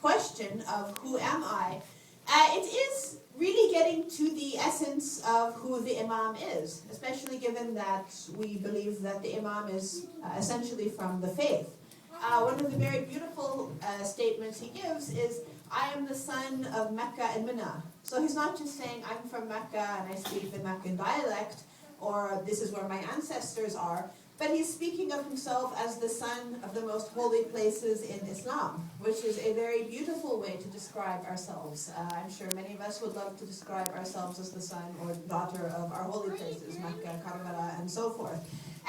question of who am I, it is really getting to the essence of who the Imam is, especially given that we believe that the Imam is essentially from the faith. One of the very beautiful statements he gives is, I am the son of Mecca and Mina. So he's not just saying, I'm from Mecca and I speak the Meccan dialect, or this is where my ancestors are, but he's speaking of himself as the son of the most holy places in Islam, which is a very beautiful way to describe ourselves. I'm sure many of us would love to describe ourselves as the son or daughter of our holy places, Mecca, Karbala, and so forth.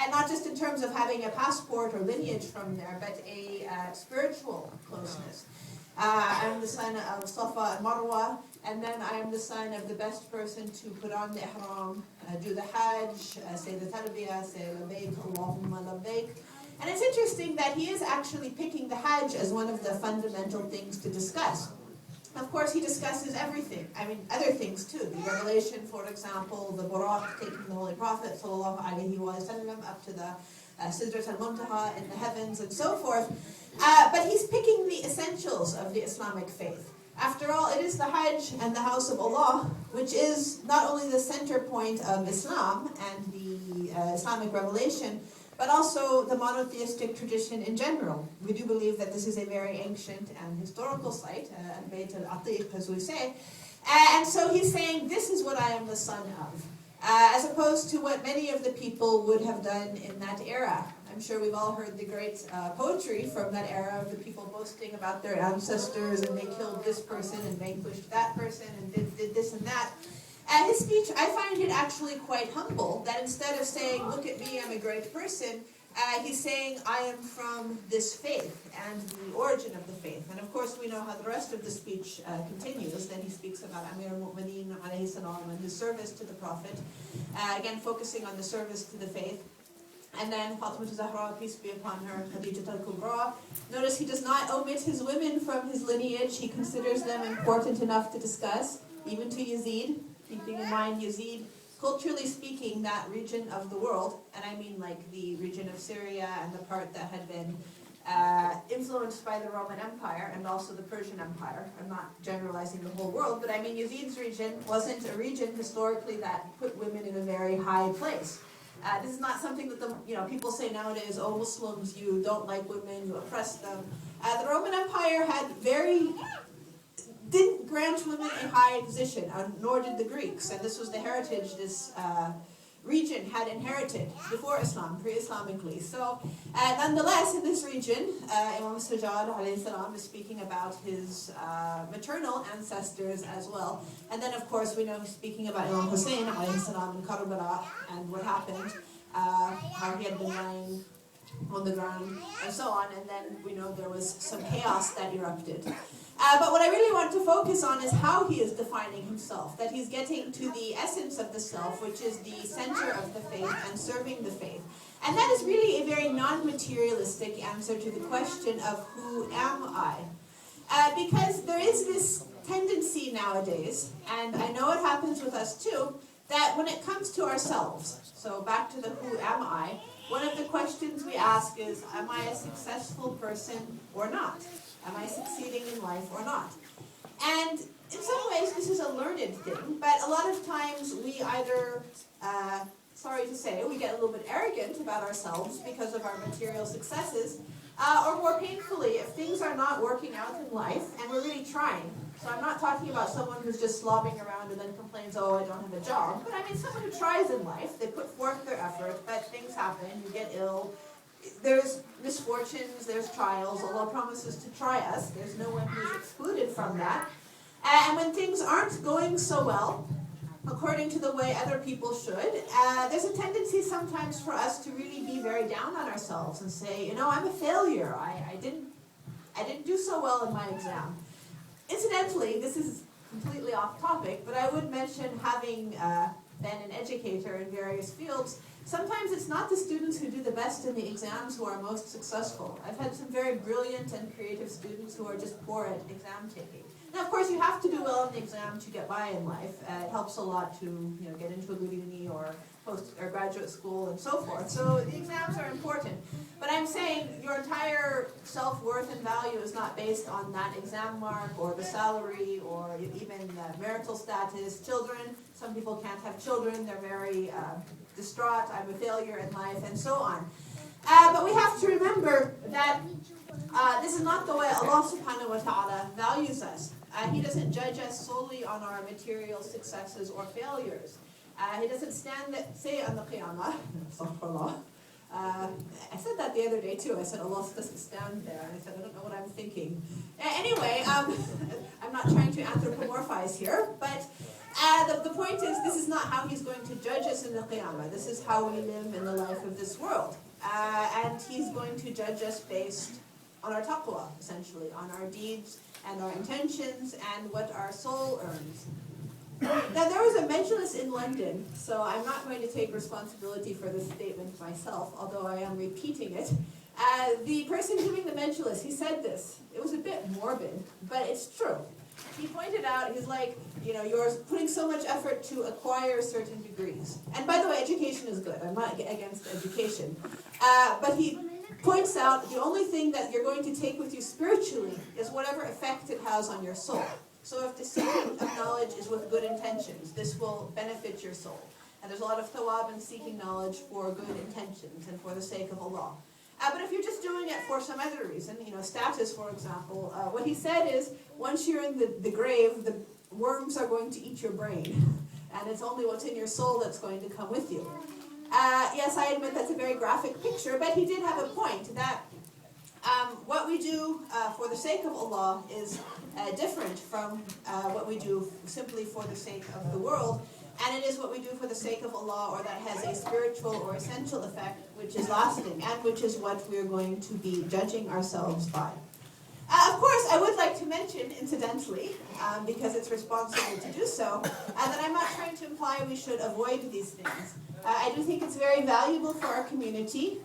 And not just in terms of having a passport or lineage from there, but a spiritual closeness. I'm the son of Safa and Marwa, and then I am the son of the best person to put on the ihram, do the hajj, say the talbiyah, say labbaik, Allahumma labbaik. And it's interesting that he is actually picking the hajj as one of the fundamental things to discuss. Of course, he discusses everything. I mean, other things too. The revelation, for example, the Buraq taking the Holy Prophet, sallallahu alaihi wasallam, up to the Sidrat al-Muntaha in the heavens and so forth. But he's picking the essentials of the Islamic faith. After all, it is the Hajj and the house of Allah, which is not only the center point of Islam and the Islamic revelation, but also the monotheistic tradition in general. We do believe that this is a very ancient and historical site, Al-Beit al-Atiq, as we say. And so he's saying, this is what I am the son of, as opposed to what many of the people would have done in that era. I'm sure we've all heard the great poetry from that era of the people boasting about their ancestors, and they killed this person and vanquished that person and did this and that. And his speech, I find it actually quite humble, that instead of saying, look at me, I'm a great person, he's saying, I am from this faith and the origin of the faith. And of course we know how the rest of the speech continues. Then he speaks about Amir al-Mu'mineen alayhi salam and his service to the Prophet, again focusing on the service to the faith. And then Fatima Zahra, peace be upon her, Khadijat al-Kubra. Notice he does not omit his women from his lineage. He considers them important enough to discuss, even to Yazid, keeping in mind Yazid, culturally speaking, that region of the world, and I mean like the region of Syria and the part that had been influenced by the Roman Empire and also the Persian Empire. I'm not generalizing the whole world, but I mean Yazid's region wasn't a region historically that put women in a very high place. This is not something that the people say nowadays, oh, Muslims, you don't like women, you oppress them. The Roman Empire didn't grant women a high position, nor did the Greeks, and this was the heritage this region had inherited before Islam, pre-Islamically. So, nonetheless, in this region, Imam Sajjad alayhi salam is speaking about his maternal ancestors as well. And then, of course, we know he's speaking about Imam Hussein alayhi salam in Karbala and what happened, how he had been lying on the ground and so on. And then we know there was some chaos that erupted. But what I really want to focus on is how he is defining himself, that he's getting to the essence of the self, which is the center of the faith and serving the faith. And that is really a very non-materialistic answer to the question of who am I? Because there is this tendency nowadays, and I know it happens with us too, that when it comes to ourselves, so back to the who am I, one of the questions we ask is, am I a successful person or not? Am I succeeding in life or not? And in some ways this is a learned thing, but a lot of times we either, sorry to say, we get a little bit arrogant about ourselves because of our material successes, or more painfully, if things are not working out in life and we're really trying. So I'm not talking about someone who's just slobbing around and then complains, oh, I don't have a job, but I mean someone who tries in life, they put forth their effort, but things happen, you get ill, there's misfortunes, there's trials. Allah promises to try us. There's no one who's excluded from that. And when things aren't going so well, according to the way other people should, there's a tendency sometimes for us to really be very down on ourselves and say, I'm a failure. I didn't do so well in my exam. Incidentally, this is completely off topic, but I would mention having been an educator in various fields, sometimes it's not the students who do the best in the exams who are most successful. I've had some very brilliant and creative students who are just poor at exam taking. Now, of course, you have to do well in the exam to get by in life. It helps a lot to get into a good uni or graduate school and so forth. So the exams are important. But I'm saying your entire self-worth and value is not based on that exam mark or the salary or even marital status. Children, some people can't have children. They're very distraught. I'm a failure in life and so on. But we have to remember that this is not the way Allah subhanahu wa ta'ala values us. He doesn't judge us solely on our material successes or failures. He doesn't say on the Qiyamah, I said that the other day too. I said Allah doesn't stand there. And I said, I don't know what I'm thinking. Anyway, I'm not trying to anthropomorphize here, but the point is, this is not how He's going to judge us in the Qiyamah. This is how we live in the life of this world. And He's going to judge us based on our taqwa, essentially, on our deeds and our intentions and what our soul earns. Now, there was a majlis in London, so I'm not going to take responsibility for this statement myself, although I am repeating it. The person giving the majlis, he said this. It was a bit morbid, but it's true. He pointed out, he's like, you're putting so much effort to acquire certain degrees. And by the way, education is good. I'm not against education. But he points out the only thing that you're going to take with you spiritually is whatever effect it has on your soul. So if the seeking of knowledge is with good intentions, this will benefit your soul. And there's a lot of thawab in seeking knowledge for good intentions and for the sake of Allah. But if you're just doing it for some other reason, status, for example, what he said is, once you're in the grave, the worms are going to eat your brain. And it's only what's in your soul that's going to come with you. Yes, I admit that's a very graphic picture, but he did have a point that what we do for the sake of Allah is different from what we do simply for the sake of the world. And it is what we do for the sake of Allah, or that has a spiritual or essential effect, which is lasting, and which is what we're going to be judging ourselves by. Of course, I would like to mention, incidentally, because it's responsible to do so, that I'm not trying to imply we should avoid these things. I do think it's very valuable for our community,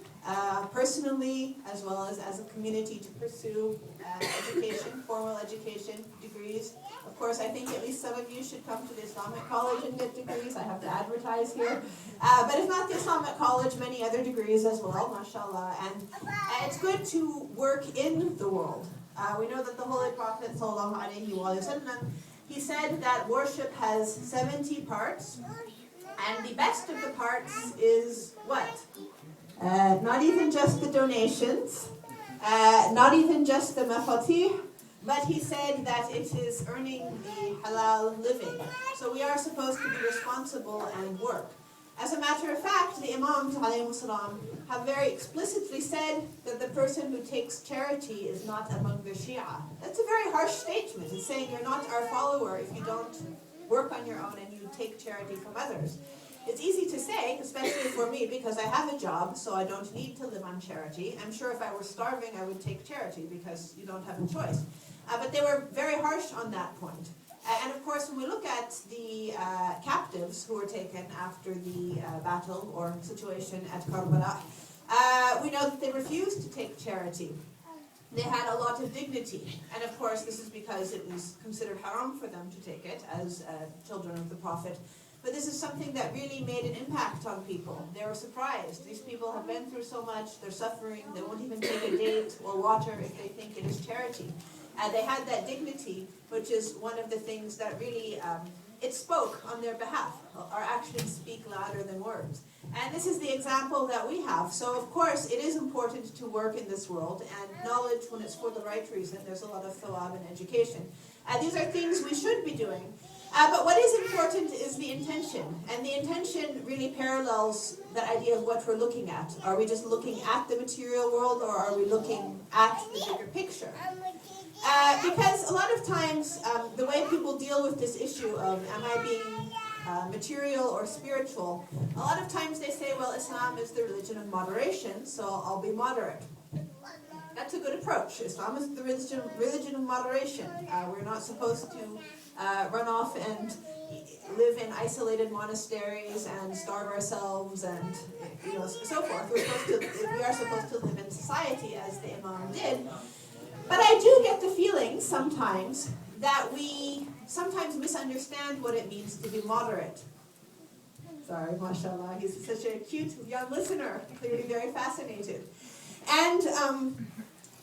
personally, as well as a community, to pursue education, formal education, degrees. Of course, I think at least some of you should come to the Islamic College and get degrees. I have to advertise here. But if not the Islamic College, many other degrees as well, mashallah. And it's good to work in the world. We know that the Holy Prophet, sallallahu alaihi wasallam, he said that worship has 70 parts. And the best of the parts is what? Not even just the donations, not even just the mafatih, but he said that it is earning the halal living. So we are supposed to be responsible and work. As a matter of fact, the Imams ﷺ have very explicitly said that the person who takes charity is not among the Shia. That's a very harsh statement. It's saying you're not our follower if you don't work on your own and you take charity from others. It's easy to say, especially for me, because I have a job, so I don't need to live on charity. I'm sure if I were starving, I would take charity, because you don't have a choice. But they were very harsh on that point. And of course, when we look at the captives who were taken after the battle or situation at Karbala, we know that they refused to take charity. They had a lot of dignity. And of course, this is because it was considered haram for them to take it as children of the Prophet. But this is something that really made an impact on people. They were surprised. These people have been through so much. They're suffering. They won't even take a date or water if they think it is charity. They had that dignity, which is one of the things that really, it spoke on their behalf. Our actions speak louder than words. And this is the example that we have. So, of course, it is important to work in this world. And knowledge, when it's for the right reason, there's a lot of thawab in education. These are things we should be doing. But what is important is the intention. And the intention really parallels the idea of what we're looking at. Are we just looking at the material world, or are we looking at the bigger picture? Because a lot of times, the way people deal with this issue of, am I being material or spiritual, a lot of times they say, well, Islam is the religion of moderation, so I'll be moderate. That's a good approach. Islam is the religion of moderation. We're not supposed to run off and live in isolated monasteries and starve ourselves and so forth. We are supposed to live in society as the Imam did. But I do get the feeling sometimes that we sometimes misunderstand what it means to be moderate. Sorry, mashallah, he's such a cute young listener, clearly very fascinated. And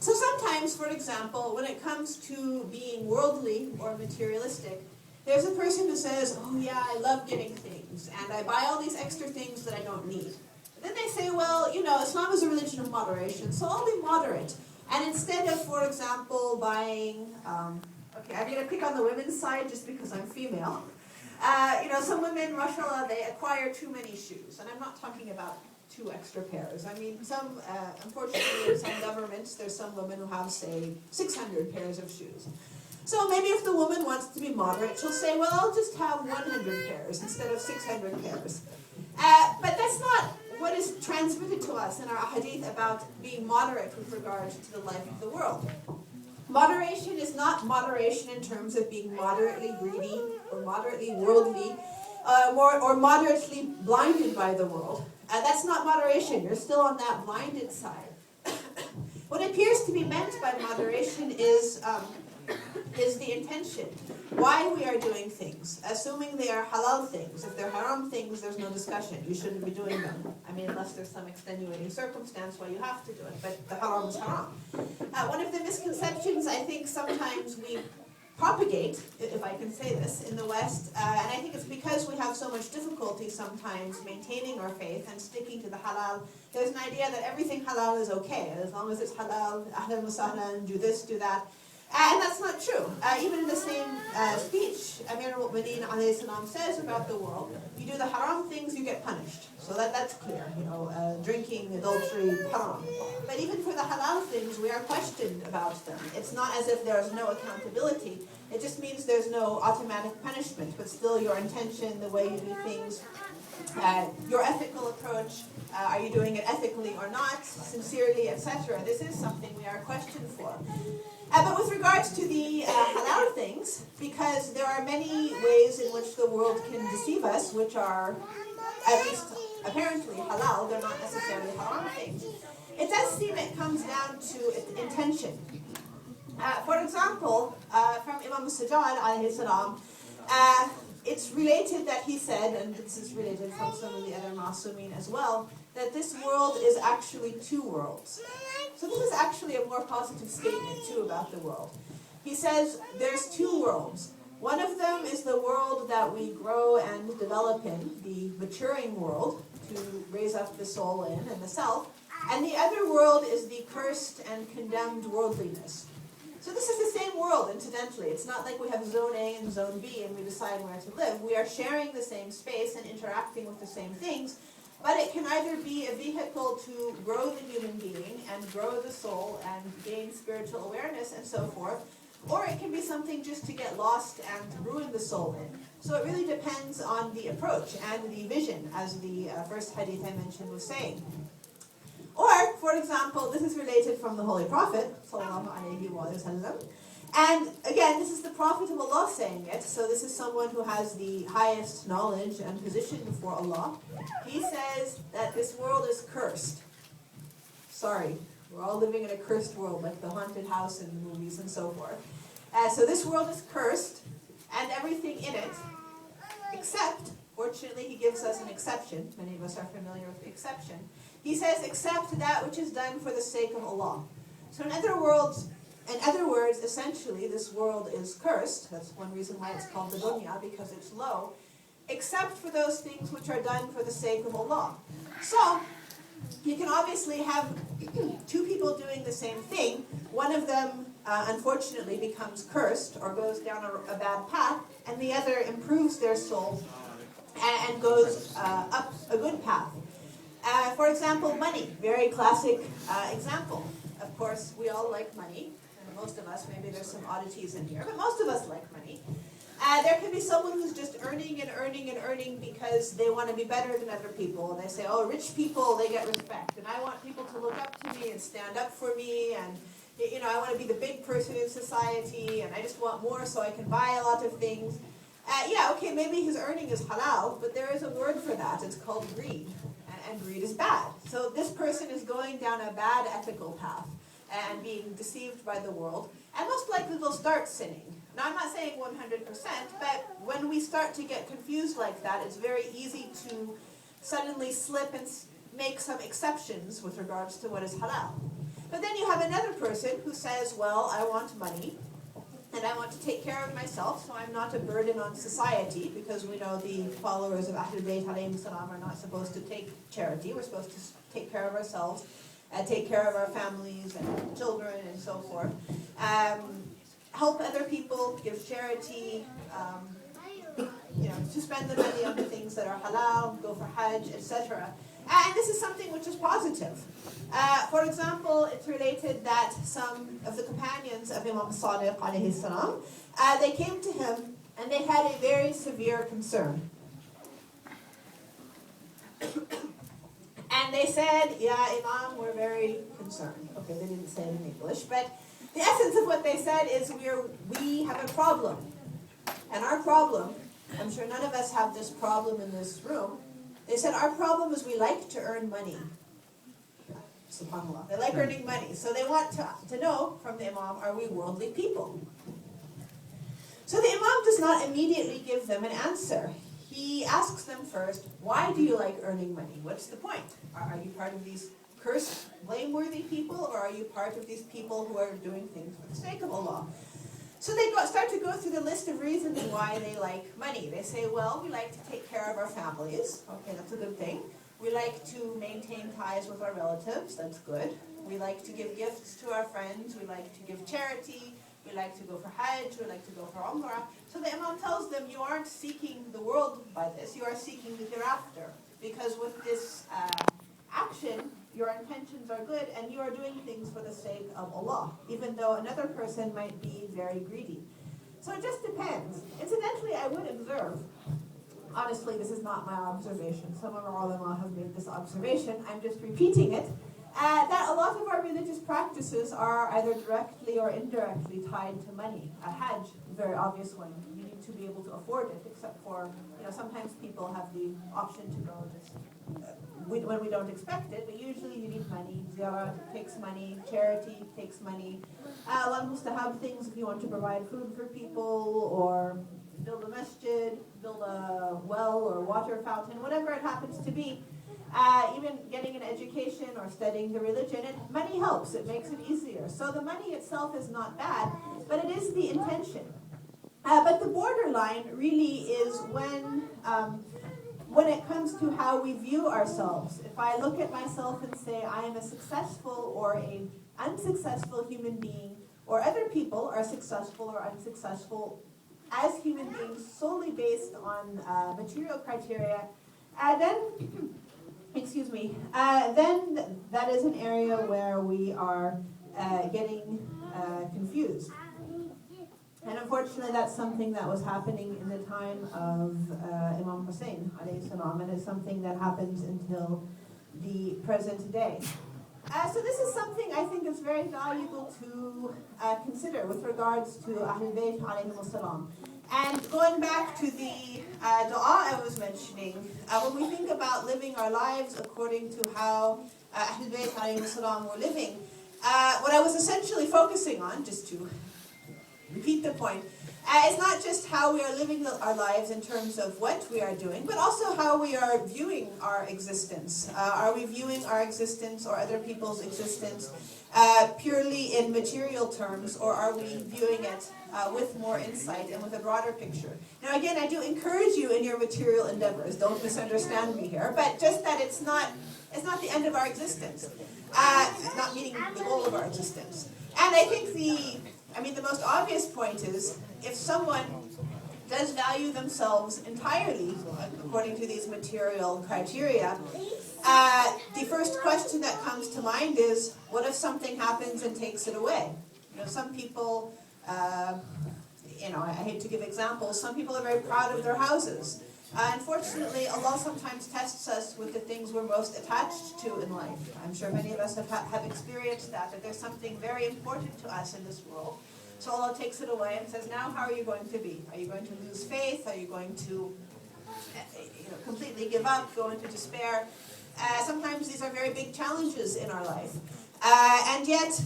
so sometimes, for example, when it comes to being worldly or materialistic, there's a person who says, oh yeah, I love getting things, and I buy all these extra things that I don't need. Then they say, well, you know, Islam is a religion of moderation, so I'll be moderate. And instead of, for example, buying, okay, I'm going to pick on the women's side just because I'm female. You know, some women, mashallah, they acquire too many shoes. And I'm not talking about 2 extra pairs. I mean, unfortunately, in some governments, there's some women who have, say, 600 pairs of shoes. So maybe if the woman wants to be moderate, she'll say, well, I'll just have 100 pairs instead of 600 pairs. But that's not what is transmitted to us in our hadith about being moderate with regard to the life of the world. Moderation is not moderation in terms of being moderately greedy or moderately worldly or moderately blinded by the world. That's not moderation. You're still on that blinded side. What appears to be meant by moderation is the intention, why we are doing things, assuming they are halal things. If they're haram things, there's no discussion. You shouldn't be doing them. I mean, unless there's some extenuating circumstance why you have to do it, but the haram is haram. One of the misconceptions I think sometimes we propagate, if I can say this, in the West, and I think it's because we have so much difficulty sometimes maintaining our faith and sticking to the halal. There's an idea that everything halal is okay, as long as it's halal, ahlan wa sahlan, do this, do that. And that's not true. Even in the same speech, Amir al-Mu'mineen alayhi salam says about the world, you do the haram things, you get punished. So that's clear, you know, drinking, adultery, haram. But even for the halal things, we are questioned about them. It's not as if there's no accountability. It just means there's no automatic punishment, but still your intention, the way you do things, your ethical approach, are you doing it ethically or not, sincerely, etc. This is something we are questioned for. But with regards to the halal things, because there are many ways in which the world can deceive us, which are at least apparently halal, they're not necessarily haram things. It does seem it comes down to intention. For example, from Imam Sajjad alayhi salam, it's related that he said, and this is related from some of the other Ma'sumin as well, that this world is actually 2 worlds. So this is actually a more positive statement too about the world. He says there's 2 worlds. One of them is the world that we grow and develop in, the maturing world, to raise up the soul in and the self. And the other world is the cursed and condemned worldliness. So this is the same world, incidentally. It's not like we have zone A and zone B and we decide where to live. We are sharing the same space and interacting with the same things. But it can either be a vehicle to grow the human being and grow the soul and gain spiritual awareness and so forth, or it can be something just to get lost and ruin the soul in. So it really depends on the approach and the vision, as the first hadith I mentioned was saying. Or, for example, this is related from the Holy Prophet, sallallahu alaihi wasallam. And again, this is the Prophet of Allah saying it, so this is someone who has the highest knowledge and position before Allah. He says that this world is cursed. Sorry, we're all living in a cursed world, like the haunted house in the movies and so forth. So this world is cursed, and everything in it, except, fortunately he gives us an exception, many of us are familiar with the exception. He says, except that which is done for the sake of Allah. So in other words, essentially, this world is cursed. That's one reason why it's called the dunya, because it's low, except for those things which are done for the sake of Allah. So, you can obviously have 2 people doing the same thing. One of them, unfortunately, becomes cursed or goes down a bad path, and the other improves their soul and goes up a good path. For example, money, very classic example. Of course, we all like money. Most of us, maybe there's some oddities in here, but most of us like money. There can be someone who's just earning and earning and earning because they want to be better than other people. They say, oh, rich people, they get respect. And I want people to look up to me and stand up for me. And, you know, I want to be the big person in society. And I just want more so I can buy a lot of things. Yeah, okay, maybe his earning is halal, but there is a word for that. It's called greed. And greed is bad. So this person is going down a bad ethical path and being deceived by the world, and most likely they'll start sinning. Now, I'm not saying 100%, but when we start to get confused like that, it's very easy to suddenly slip and make some exceptions with regards to what is halal. But then you have another person who says, well, I want money, and I want to take care of myself, so I'm not a burden on society, because we know the followers of Al-Bayt alayhim salam are not supposed to take charity. We're supposed to take care of ourselves, take care of our families and children and so forth. Help other people, give charity, to spend the money on the things that are halal, go for hajj, etc. And this is something which is positive. For example, it's related that some of the companions of Imam Sadiq, alayhi salam, they came to him and they had a very severe concern. And they said, yeah, Imam, we're very concerned. Okay, they didn't say it in English, but the essence of what they said is we have a problem. And our problem, I'm sure none of us have this problem in this room, they said our problem is we like to earn money. SubhanAllah. They like earning money. So they want to know from the Imam, are we worldly people? So the Imam does not immediately give them an answer. He asks them first, why do you like earning money? What's the point? Are you part of these cursed, blameworthy people, or are you part of these people who are doing things for the sake of Allah? So they start to go through the list of reasons why they like money. They say, well, we like to take care of our families. Okay, that's a good thing. We like to maintain ties with our relatives. That's good. We like to give gifts to our friends. We like to give charity. We like to go for hajj. We like to go for umrah. So the Imam tells them, you aren't seeking the world by this. You are seeking the hereafter. Because with this action, your intentions are good, and you are doing things for the sake of Allah, even though another person might be very greedy. So it just depends. Incidentally, I would observe, honestly, this is not my observation. Some of our ulama have made this observation. I'm just repeating it. That a lot of our religious practices are either directly or indirectly tied to money. Hajj, a very obvious one. You need to be able to afford it, except for, sometimes people have the option to go just when we don't expect it, but usually you need money. Ziyarah takes money, charity takes money. Allah mustahab things if you want to provide food for people, or build a masjid, build a well or water fountain, whatever it happens to be. Even getting an education or studying the religion, money helps. It makes it easier. So the money itself is not bad, but it is the intention. But the borderline really is when it comes to how we view ourselves. If I look at myself and say I am a successful or an unsuccessful human being, or other people are successful or unsuccessful as human beings solely based on material criteria, then that is an area where we are getting confused. And unfortunately, that's something that was happening in the time of Imam Hussein, alayhi salam, and is something that happens until the present day. So this is something I think is very valuable to consider with regards to Al-Bayt alayhim salam. And going back to the dua I was mentioning, when we think about living our lives according to how Al-Bayt alayhim salam were living, what I was essentially focusing on, just to repeat the point, it's not just how we are living our lives in terms of what we are doing, but also how we are viewing our existence. Are we viewing our existence or other people's existence purely in material terms, or are we viewing it with more insight and with a broader picture? Now again, I do encourage you in your material endeavors, don't misunderstand me here, but just that it's not the end of our existence, not meaning the goal of our existence. And I think the most obvious point is, if someone does value themselves entirely according to these material criteria, the first question that comes to mind is, what if something happens and takes it away? Some people, I hate to give examples, some people are very proud of their houses. Unfortunately, Allah sometimes tests us with the things we're most attached to in life. I'm sure many of us have experienced that there's something very important to us in this world. So Allah takes it away and says, now how are you going to be? Are you going to lose faith? Are you going to completely give up, go into despair? Sometimes these are very big challenges in our life. And yet,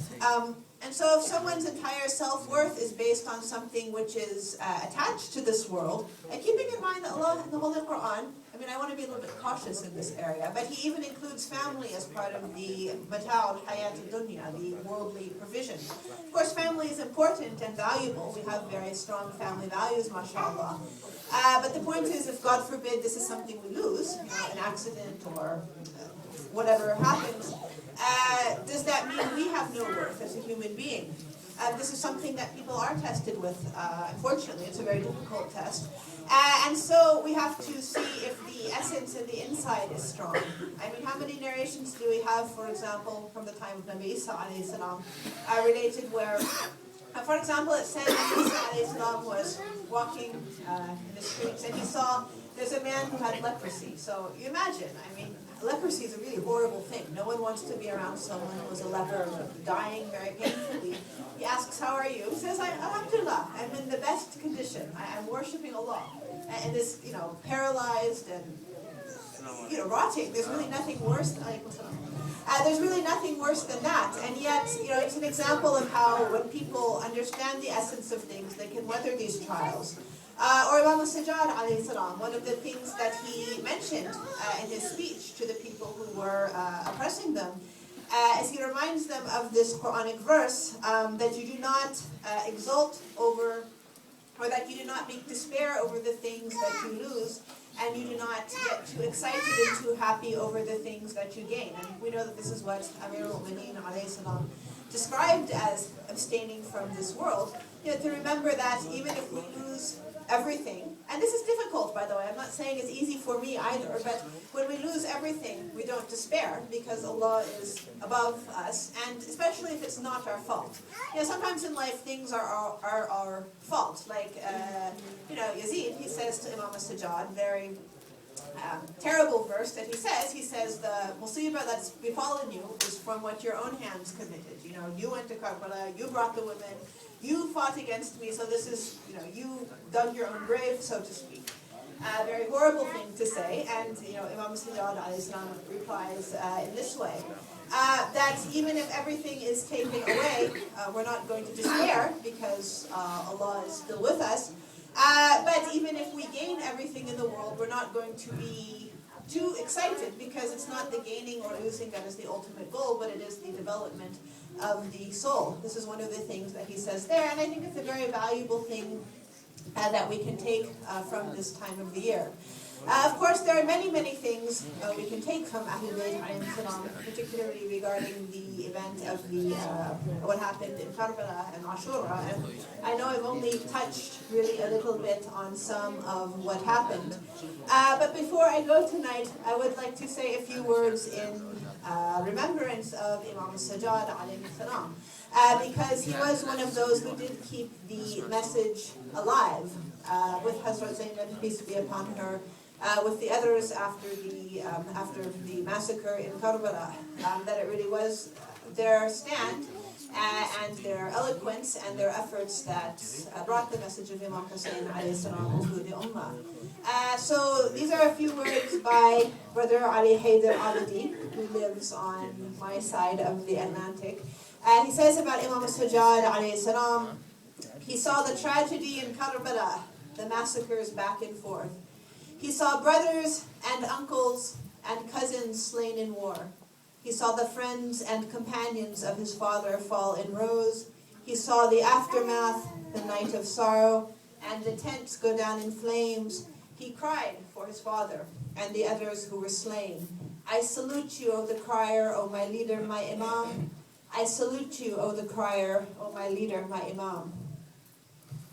And so if someone's entire self-worth is based on something which is attached to this world, and keeping in mind that Allah in the Holy Quran, I mean, I want to be a little bit cautious in this area, but He even includes family as part of the mata'ul hayat dunya, the worldly provision. Of course, family is important and valuable. We have very strong family values, mashallah. But the point is, if God forbid this is something we lose, an accident or whatever happens, does that mean we have no worth as a human being? This is something that people are tested with. Unfortunately, it's a very difficult test. And so we have to see if the essence and the inside is strong. I mean, how many narrations do we have, for example, from the time of Nabi Isa alayhi salam, related where, for example, it said Nabi Isa alayhi salam was walking in the streets and he saw there's a man who had leprosy. So you imagine, I mean, leprosy is a really horrible thing. No one wants to be around someone who is a leper, dying very painfully. He asks, how are you? He says, Alhamdulillah, I'm in the best condition. I'm worshipping Allah. And this, paralyzed and, rotting, there's really nothing worse than, there's really nothing worse than that. And yet, it's an example of how when people understand the essence of things, they can weather these trials. Or Imam al-Sajjad alayhi salam, one of the things that he mentioned in his speech to the people who were oppressing them, is he reminds them of this Quranic verse, that you do not exult over, or that you do not make despair over the things that you lose, and you do not get too excited and too happy over the things that you gain. And we know that this is what Amir al-Mu'mineen alayhi salam described as abstaining from this world. To remember that even if we lose everything, and this is difficult, by the way, I'm not saying it's easy for me either, but when we lose everything, we don't despair because Allah is above us, and especially if it's not our fault. Sometimes in life things are our fault, like, Yazid, he says to Imam al-Sajjad, very terrible verse that he says, the musibah that's befallen you is from what your own hands committed. You went to Karbala, you brought the women, you fought against me, so this is, you dug your own grave, so to speak. Very horrible thing to say, and Imam Sajjad alayhi salam replies in this way, that even if everything is taken away, we're not going to despair because Allah is still with us. But even if we gain everything in the world, we're not going to be too excited because it's not the gaining or losing that is the ultimate goal, but it is the development of the soul. This is one of the things that he says there, and I think it's a very valuable thing that we can take from this time of the year. Of course, there are many, many things we can take from Al-eid, particularly regarding the event of what happened in Karbala and Ashura. And I know I've only touched really a little bit on some of what happened. But before I go tonight, I would like to say a few words in remembrance of Imam al-Sajjad alayhi salam. Because he was one of those who did keep the message alive with Hazrat Zainab, peace be upon her, with the others after the massacre in Karbala, that it really was their stand and their eloquence and their efforts that brought the message of Imam Hussein alayhi salam to the Ummah. So these are a few words by Brother Ali Haider Abadi, who lives on my side of the Atlantic. He says about Imam al-Sajjad alayhi salam, he saw the tragedy in Karbala, the massacres back and forth. He saw brothers and uncles and cousins slain in war. He saw the friends and companions of his father fall in rows. He saw the aftermath, the night of sorrow, and the tents go down in flames. He cried for his father and the others who were slain. I salute you, O the crier, O my leader, my imam. I salute you, O the crier, O my leader, my imam.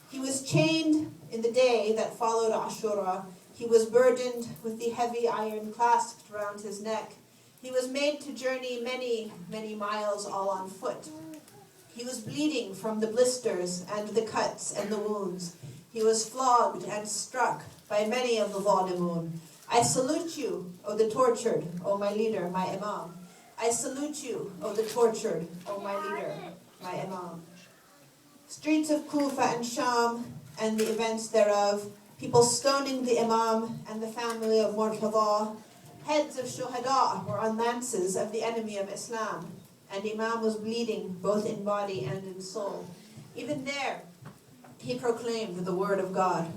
He was chained in the day that followed Ashura. He was burdened with the heavy iron clasped round his neck. He was made to journey many, many miles all on foot. He was bleeding from the blisters and the cuts and the wounds. He was flogged and struck by many of the Zalimun. I salute you, O the tortured, O my leader, my imam. I salute you, O the tortured, O my leader, my imam. Streets of Kufa and Sham and the events thereof, people stoning the imam and the family of Murtada, heads of shuhada were on lances of the enemy of Islam, and Imam was bleeding both in body and in soul. Even there, he proclaimed the word of God.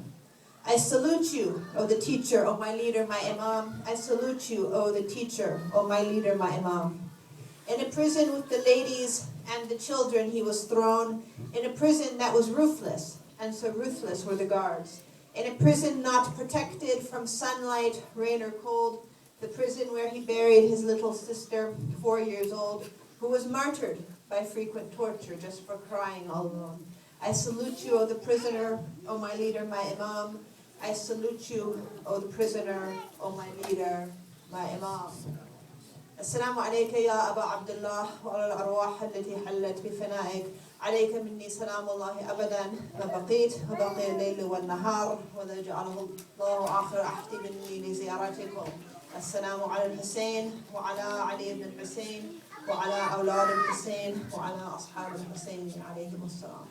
I salute you, O the teacher, O my leader, my Imam. I salute you, O the teacher, O my leader, my Imam. In a prison with the ladies and the children he was thrown, in a prison that was roofless, and so ruthless were the guards. In a prison not protected from sunlight, rain or cold, the prison where he buried his little sister, 4 years old, who was martyred by frequent torture just for crying all alone. I salute you, O the prisoner, O my leader, my Imam. I salute you, O the prisoner, O my leader, my Imam. السلام عليك يا أبا عبد الله وعلى الأرواح التي حلت بفنائك. عليك مني سلام الله أبدا ما بقيت وبقي الليل والنهار وإذا جعله الله آخر عهد مني لزيارتكم. السلام على الحسين وعلى علي بن الحسين وعلى أولاد الحسين وعلى أصحاب الحسين عليهم السلام.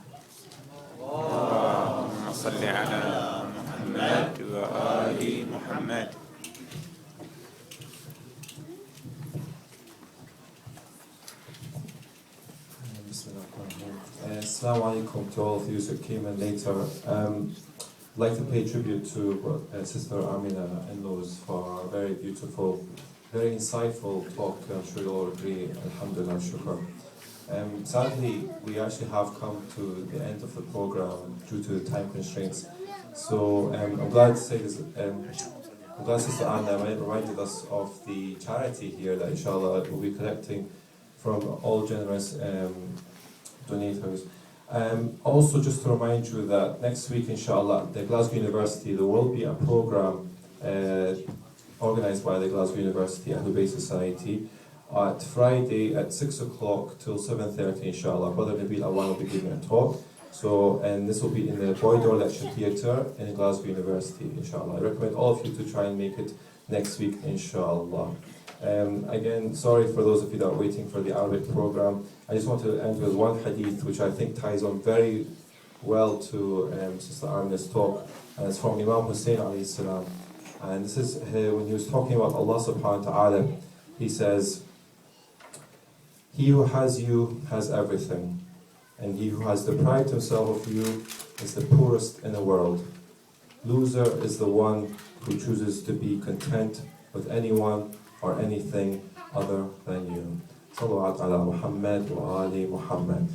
اللهم صل على محمد وآل محمد. Assalamu alaikum to all of you who came in later. I'd like to pay tribute to Sister Amina in-laws for a very beautiful, very insightful talk. I'm sure you'll all agree. Alhamdulillah, shukr. Sadly, we actually have come to the end of the program due to time constraints. So I'm glad to say this. I'm glad Sister Anna reminded us of the charity here that inshallah we'll be collecting from all generous donators. Also, just to remind you that next week, inshallah, at the Glasgow University, there will be a program organised by the Glasgow University Al-Eid Society at Friday at 6 o'clock till 7:30, inshallah. Brother Nabil Awan will be giving a talk. So, and this will be in the Boydor Lecture Theatre in Glasgow University, inshallah. I recommend all of you to try and make it next week, inshallah. Again, sorry for those of you that are waiting for the Arabic program. I just want to end with one hadith which I think ties on very well to Sister Amina's talk, and it's from Imam Hussein alayhi salam. And this is when he was talking about Allah subhanahu wa ta'ala. He says, "He who has you has everything, and he who has deprived himself of you is the poorest in the world. Loser is the one who chooses to be content with anyone or anything other than you." صلوا على محمد وآل محمد.